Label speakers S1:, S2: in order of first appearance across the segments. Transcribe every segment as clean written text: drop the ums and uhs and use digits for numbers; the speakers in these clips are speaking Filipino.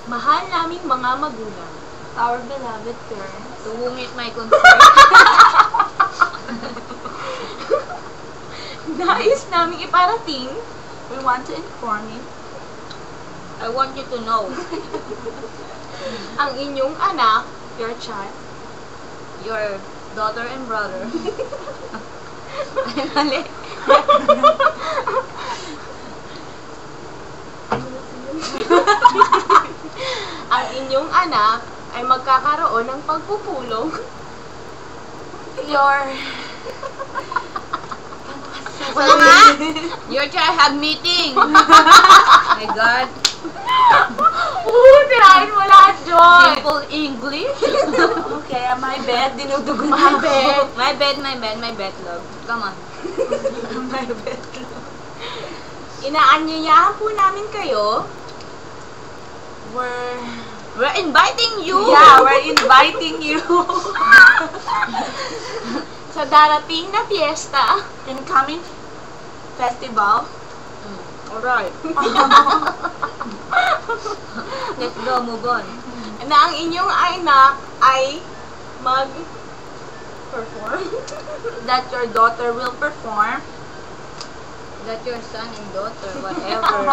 S1: Mahal naming mga magulang, our beloved parents,
S2: To whom it may concern.
S1: nais naming iparating, we want to inform you,
S2: I want you to know.
S1: ang inyong anak, your child,
S2: Your daughter and brother. Ay, mali.
S1: ang inyong anak ay magkakaroon ng pagpupulong, your
S2: Wala nga! Your child have meeting! My God.
S1: Tirahin mo lahat, Joy!
S2: Simple English.
S1: Okay, my bed, dinudugo my bed.
S2: My bed, love. Come on.
S1: My bed. Inaanyayahan po namin kayo.
S2: We're inviting you!
S1: Yeah, we're inviting you sa darating na fiesta and coming festival.
S2: Alright. Let's go, move on.
S1: Na ang inyong anak ay mag-perform.
S2: That your daughter will perform. That your son and daughter, whatever.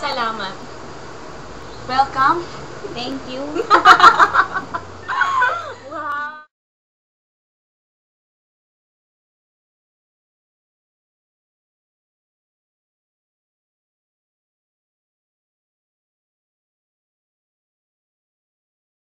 S1: Salamat. Welcome.
S2: Thank you.